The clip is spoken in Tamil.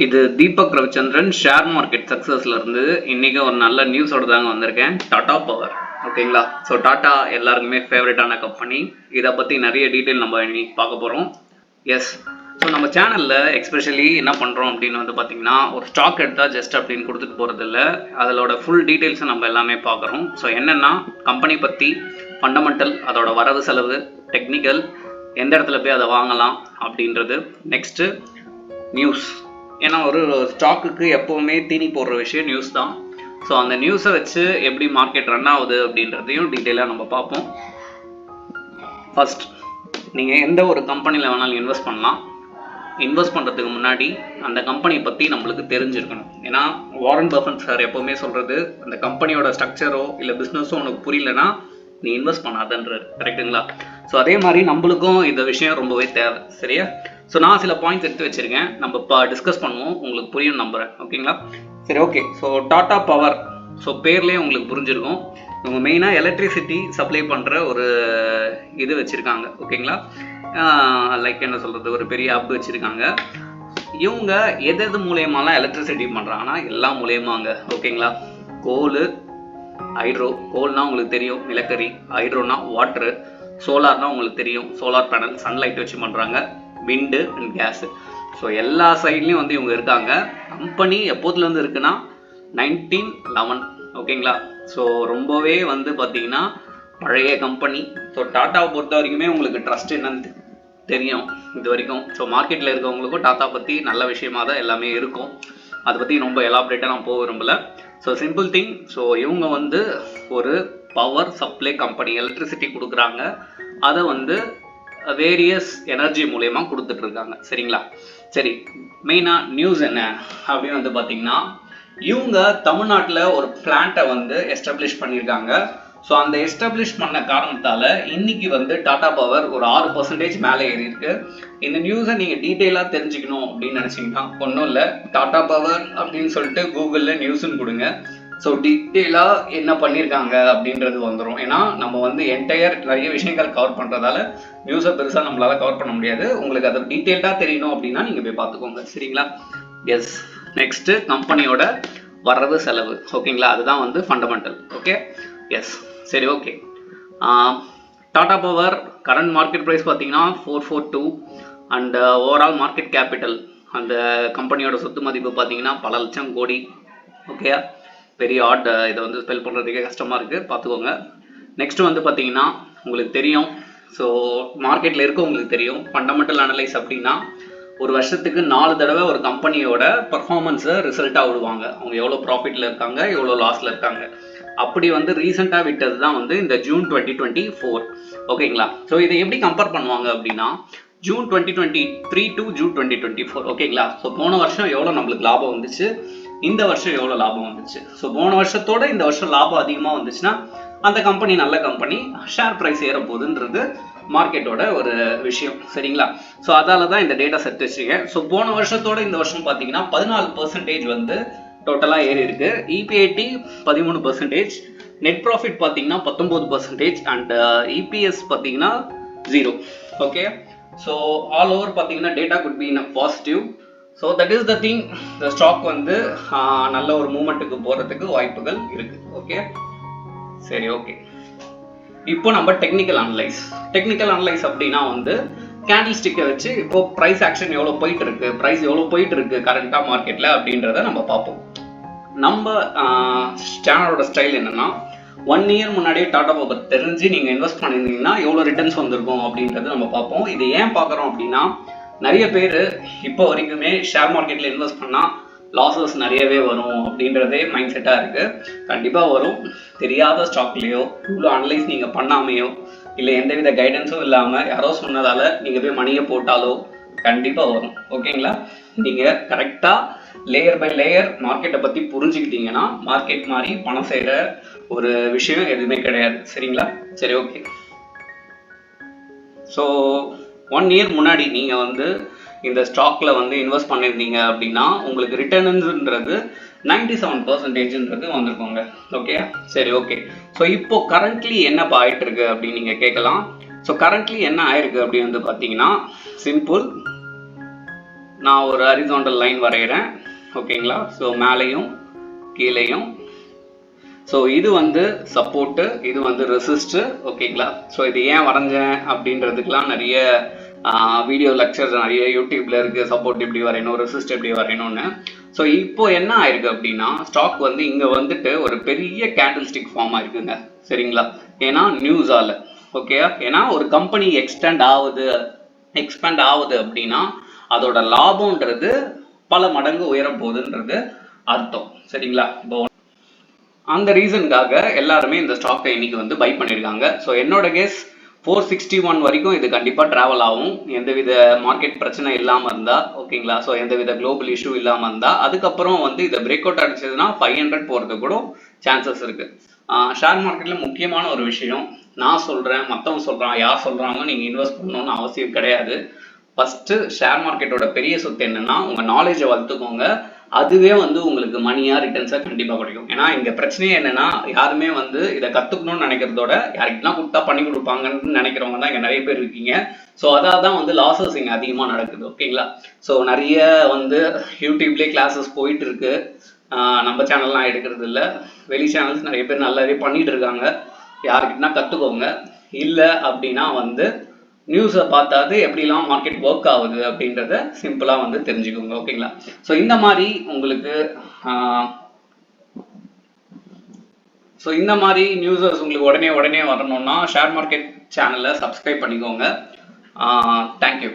இது தீபக் ரவிச்சந்திரன் ஷேர் மார்க்கெட் சக்ஸஸ்ல இருந்து இன்னைக்கு ஒரு நல்ல நியூஸோட தாங்க வந்திருக்கேன். டாடா பவர், ஓகேங்களா? ஸோ டாடா எல்லாருக்குமே ஃபேவரட்டான கம்பெனி. இதை பற்றி நிறைய டீட்டெயில் நம்ம இன்னைக்கு பார்க்க போகிறோம். எஸ், ஸோ நம்ம சேனலில் எக்ஸ்பெஷலி என்ன பண்ணுறோம் அப்படின்னு வந்து பார்த்தீங்கன்னா, ஒரு ஸ்டாக் எடுத்தால் ஜஸ்ட் அப்படின்னு கொடுத்துட்டு போகிறதில்ல, அதோட ஃபுல் டீட்டெயில்ஸை நம்ம எல்லாமே பார்க்குறோம். ஸோ என்னென்னா, கம்பெனி பற்றி ஃபண்டமெண்டல், அதோட வரவு செலவு, டெக்னிக்கல், எந்த இடத்துல போய் அதை வாங்கலாம் அப்படின்றது, நெக்ஸ்ட்டு நியூஸ். ஏன்னா ஒரு ஸ்டாக்குக்கு எப்போவுமே தீனி போடுற விஷயம் நியூஸ் தான். ஸோ அந்த நியூஸை வச்சு எப்படி மார்க்கெட் ரன் ஆகுது அப்படின்றதையும் டீட்டெயிலாக நம்ம பார்ப்போம். ஃபர்ஸ்ட், நீங்கள் எந்த ஒரு கம்பெனியில் வேணாலும் இன்வெஸ்ட் பண்ணலாம். இன்வெஸ்ட் பண்ணுறதுக்கு முன்னாடி அந்த கம்பெனி பற்றி நம்மளுக்கு தெரிஞ்சிருக்கணும். ஏன்னா வாரன் பஃபெட் சார் எப்போவுமே சொல்கிறது, அந்த கம்பெனியோட ஸ்ட்ரக்சரோ இல்லை பிஸ்னஸோ உனக்கு புரியலன்னா நீ இன்வெஸ்ட் பண்ணாதன்றது, கரெக்டுங்களா? ஸோ அதே மாதிரி நம்மளுக்கும் இந்த விஷயம் ரொம்பவே தேவை, சரியா? ஸோ நான் சில பாயிண்ட்ஸ் எடுத்து வச்சுருக்கேன், நம்ம இப்போ டிஸ்கஸ் பண்ணுவோம், உங்களுக்கு புரியும் நம்புகிறேன், ஓகேங்களா? சரி, okay. So Tata power, so பேர்லேயே உங்களுக்கு புரிஞ்சிருக்கும், இவங்க மெயினாக எலக்ட்ரிசிட்டி சப்ளை பண்ணுற ஒரு இது வச்சுருக்காங்க, ஓகேங்களா? லைக் என்ன சொல்கிறது, ஒரு பெரிய ஹப் வச்சுருக்காங்க. இவங்க எது மூலியமாலாம் எலக்ட்ரிசிட்டி பண்ணுறாங்கன்னா எல்லா மூலியமாங்க, ஓகேங்களா? கோல், ஹைட்ரோ. கோல்னா உங்களுக்கு தெரியும், நிலக்கரி. ஹைட்ரோனா வாட்ரு. சோலார்னா உங்களுக்கு தெரியும், சோலார் பேனல், சன்லைட் வச்சு பண்ணுறாங்க. விண்டு அண்ட் கேஸு. ஸோ எல்லா சைட்லேயும் வந்து இவங்க இருக்காங்க. கம்பெனி எப்போதுலேருந்து இருக்குன்னா 1911, ஓகேங்களா? ஸோ ரொம்பவே வந்து பார்த்தீங்கன்னா பழைய கம்பெனி. ஸோ டாட்டாவை பொறுத்த வரைக்குமே உங்களுக்கு ட்ரஸ்ட் என்னன்னு தெரியும் இது வரைக்கும். ஸோ மார்க்கெட்டில் இருக்கவங்களுக்கும் டாட்டா பற்றி நல்ல விஷயமாக தான் எல்லாமே இருக்கும். அதை பற்றி ரொம்ப எலாபரேட்டாக நான் போக விரும்பல. ஸோ சிம்பிள் திங், ஸோ இவங்க வந்து ஒரு பவர் சப்ளை கம்பெனி, எலக்ட்ரிசிட்டி கொடுக்குறாங்க. அதை வந்து வேரியஸ் எனர்ஜி மூலயமா கொடுத்துட்டு இருக்காங்க, சரிங்களா? சரி, மெயினாக நியூஸ் என்ன அப்படின்னு வந்து பார்த்தீங்கன்னா, இவங்க தமிழ்நாட்டில் ஒரு பிளான்ட்டை வந்து எஸ்டாப்ளிஷ் பண்ணியிருக்காங்க. ஸோ அந்த எஸ்டாப்ளிஷ் பண்ண காரணத்தால் இன்னைக்கு வந்து டாடா பவர் ஒரு 6% மேலே ஏறி இருக்கு. இந்த நியூஸை நீங்கள் டீட்டெயிலாக தெரிஞ்சுக்கணும் அப்படின்னு நினச்சிங்கன்னா ஒன்றும் இல்லை, டாடா பவர் அப்படின்னு சொல்லிட்டு கூகுளில் நியூஸ்ன்னு கொடுங்க. ஸோ டீட்டெயிலாக என்ன பண்ணியிருக்காங்க அப்படின்றது வந்துடும். ஏன்னா நம்ம வந்து என்டையர் நிறைய விஷயங்கள் கவர் பண்ணுறதால நியூஸை பெருசாக நம்மளால் கவர் பண்ண முடியாது. உங்களுக்கு அதை டீட்டெயில்டாக தெரியணும் அப்படின்னா நீங்கள் போய் பார்த்துக்கோங்க, சரிங்களா? எஸ், நெக்ஸ்ட்டு கம்பெனியோட வரவு செலவு, ஓகேங்களா? அதுதான் வந்து ஃபண்டமெண்டல், ஓகே? எஸ், சரி, okay. Tata power current market price பார்த்தீங்கன்னா 442 அண்ட் ஓவரால் மார்க்கெட் கேபிட்டல், அந்த கம்பெனியோட சொத்து மதிப்பு பார்த்தீங்கன்னா பல லட்சம் கோடி, ஓகே? பெரிய ஆட், இதை வந்து ஸ்பெல் பண்ணுறதுக்கே கஷ்டமாக இருக்குது, பார்த்துக்கோங்க. நெக்ஸ்ட் வந்து பார்த்தீங்கன்னா உங்களுக்கு தெரியும், ஸோ மார்க்கெட்டில் இருக்க உங்களுக்கு தெரியும், ஃபண்டமெண்டல் அனலைஸ் அப்படின்னா ஒரு வருஷத்துக்கு 4 தடவை ஒரு கம்பெனியோட பர்ஃபார்மன்ஸை ரிசல்ட்டாக விடுவாங்க. அவங்க எவ்வளோ ப்ராஃபிட்டில் இருக்காங்க, எவ்வளோ லாஸில் இருக்காங்க. அப்படி வந்து ரீசெண்டாக விட்டது தான் வந்து இந்த ஜூன் 2024, ஓகேங்களா? ஸோ இதை எப்படி கம்பேர் பண்ணுவாங்க அப்படின்னா ஜூன் 2023 டு ஜூன் 2024, ஓகேங்களா? ஸோ போன வருஷம் எவ்வளோ நம்மளுக்கு லாபம் வந்துச்சு, இந்த வருஷம் எவ்வளோ லாபம் வந்துச்சு. ஸோ போன வருஷத்தோட இந்த வருஷம் லாபம் அதிகமாக வந்துச்சுன்னா அந்த கம்பெனி நல்ல கம்பெனி, ஷேர் ப்ரைஸ் ஏற போகுதுன்றது மார்க்கெட்டோட ஒரு விஷயம், சரிங்களா? ஸோ அதால தான் இந்த டேட்டா செட் வச்சுருக்கேன். ஸோ போன வருஷத்தோட இந்த வருஷம் பார்த்தீங்கன்னா 14% வந்து டோட்டலாக ஏறி இருக்கு. இபிஐடி 13%, நெட் ப்ராஃபிட் பார்த்தீங்கன்னா 19% அண்ட் இபிஎஸ் பார்த்தீங்கன்னா 0, ஓகே? ஸோ ஆல் ஓவர் பார்த்தீங்கன்னா data good be in a positive. So that is the thing, the stock வந்து நல்ல ஒரு மூமெண்ட்டுக்கு போகிறதுக்கு வாய்ப்புகள் இருக்குது, ஓகே? சரி, ஓகே. இப்போ நம்ம டெக்னிக்கல் அனலைஸ் அப்படின்னா வந்து கேண்டில் ஸ்டிக்கை வச்சு இப்போ ப்ரைஸ் ஆக்ஷன் எவ்வளோ போயிட்டு இருக்கு, ப்ரைஸ் எவ்வளோ போயிட்டு இருக்கு கரண்ட்டாக மார்க்கெட்டில் அப்படின்றத நம்ம பார்ப்போம். நம்ம சேனலோட ஸ்டைல் என்னன்னா, 1 இயர் முன்னாடியே டாடா பவர் தெரிஞ்சு நீங்கள் இன்வெஸ்ட் பண்ணியிருந்தீங்கன்னா எவ்வளோ ரிட்டர்ன்ஸ் வந்திருக்கும் அப்படின்றத நம்ம பார்ப்போம். இது ஏன் பார்க்குறோம் அப்படின்னா, நிறைய பேர் இப்போ வரைக்குமே ஷேர் மார்க்கெட்டில் இன்வெஸ்ட் பண்ணால் லாஸஸ் நிறையவே வரும் அப்படின்றதே மைண்ட் செட்டாக இருக்குது. கண்டிப்பாக வரும். தெரியாத ஸ்டாக்லேயோ இவ்வளோ அனலைஸ் நீங்கள் பண்ணாமையோ இல்லை எந்தவித கைடன்ஸும் இல்லாமல் யாரோ சொன்னதால் நீங்கள் போய் மணியை போட்டாலோ கண்டிப்பாக வரும், ஓகேங்களா? நீங்கள் கரெக்டாக லேயர் பை லேயர் மார்க்கெட்டை பற்றி புரிஞ்சுக்கிட்டீங்கன்னா மார்க்கெட் மாதிரி பணம் செய்கிற ஒரு விஷயம் எதுவுமே கிடையாது, சரிங்களா? சரி, ஓகே. ஸோ 1 இயர் முன்னாடி நீங்கள் வந்து இந்த ஸ்டாக்ல வந்து இன்வெஸ்ட் பண்ணியிருந்தீங்க அப்படின்னா உங்களுக்கு ரிட்டர்ன்ன்றது 97%ன்றது வந்திருக்கோங்க, ஓகே? சரி, ஓகே. ஸோ இப்போ கரண்ட்லி என்ன ஆயிட்டு இருக்கு அப்படின்னு நீங்கள் கேட்கலாம். ஸோ கரண்ட்லி என்ன ஆயிருக்கு அப்படின்னு வந்து பார்த்தீங்கன்னா சிம்பிள், நான் ஒரு ஹரிசாண்டல் லைன் வரைகிறேன். ஓகேங்களா? ஸோ மேலேயும் கீழேயும். ஸோ இது வந்து சப்போர்ட்டு, இது வந்து ரெசிஸ்ட்டு. ஓகேங்களா? ஸோ இது ஏன் வரைஞ்சேன் அப்படின்றதுக்கெலாம் நிறைய வீடியோ லெக்சர்ஸ் நிறைய யூடியூப்ல இருக்கு. சப்போர்ட் எப்படி வரையணும், ரெசிஸ்ட் எப்படி வரையணும்னு. ஸோ இப்போ என்ன ஆயிருக்கு அப்படின்னா, ஸ்டாக் வந்து இங்க வந்துட்டு ஒரு பெரிய கேண்டில் ஸ்டிக் ஃபார்ம் ஆயிருக்குங்க. சரிங்களா? ஏன்னா நியூஸால. ஓகே, ஏன்னா ஒரு கம்பெனி எக்ஸ்பேண்ட் ஆகுது அப்படின்னா அதோட லாபம்ன்றது பல மடங்கு உயர போகுதுன்றது அர்த்தம். சரிங்களா? இப்போ அந்த ரீசனுக்காக எல்லாருமே இந்த ஸ்டாக்கை இன்னைக்கு வந்து பை பண்ணியிருக்காங்க. ஸோ என்னோட கேஸ் 461 வரைக்கும் இது கண்டிப்பாக ட்ராவல் ஆகும், எந்தவித மார்க்கெட் பிரச்சனை இல்லாமல் இருந்தால். ஓகேங்களா? ஸோ எந்தவித குளோபல் இஷ்யூ இல்லாமல் இருந்தால். அதுக்கப்புறம் வந்து இதை பிரேக் அவுட் அடிச்சதுன்னா 500 போகிறதுக்கு கூட சான்சஸ் இருக்குது. ஷேர் மார்க்கெட்டில் முக்கியமான ஒரு விஷயம், நான் சொல்கிறேன், மற்றவங்க சொல்கிறான், யார் சொல்கிறாங்க நீங்கள் இன்வெஸ்ட் பண்ணணும்னு அவசியம் கிடையாது. ஃபஸ்ட்டு ஷேர் மார்க்கெட்டோட பெரிய சொத்து என்னன்னா உங்கள் நாலேஜை வளர்த்துக்கோங்க. அதுவே வந்து உங்களுக்கு மணியா ரிட்டர்ன்ஸாக கண்டிப்பாக கிடைக்கும். ஏன்னா இங்கே பிரச்சனையே என்னன்னா, யாருமே வந்து இதை கற்றுக்கணும்னு நினைக்கிறதோட யாருக்கெல்லாம் கொடுத்தா பண்ணி கொடுப்பாங்கன்னு நினைக்கிறவங்க தான் இங்கே நிறைய பேர் இருக்கீங்க. ஸோ அதாவது தான் வந்து லாஸஸ் இங்கே அதிகமாக நடக்குது. ஓகேங்களா? ஸோ நிறைய வந்து யூடியூப்லேயே கிளாஸஸ் போயிட்டு இருக்கு. நம்ம சேனல்லாம் எடுக்கிறது இல்லை, வெளி சேனல்ஸ் நிறைய பேர் நல்லாவே பண்ணிட்டு இருக்காங்க. யாருக்கிட்டனா கற்றுக்கோங்க. இல்லை அப்படின்னா வந்து நியூஸை பார்த்தாது எப்படிலாம் மார்க்கெட் ஒர்க் ஆகுது அப்படின்றத சிம்பிளாக வந்து தெரிஞ்சுக்கோங்க. ஓகேங்களா? ஸோ இந்த மாதிரி உங்களுக்கு நியூஸஸ் உங்களுக்கு உடனே வரணும்னா ஷேர் மார்க்கெட் சேனலை சப்ஸ்கிரைப் பண்ணிக்கோங்க. தேங்க்யூ.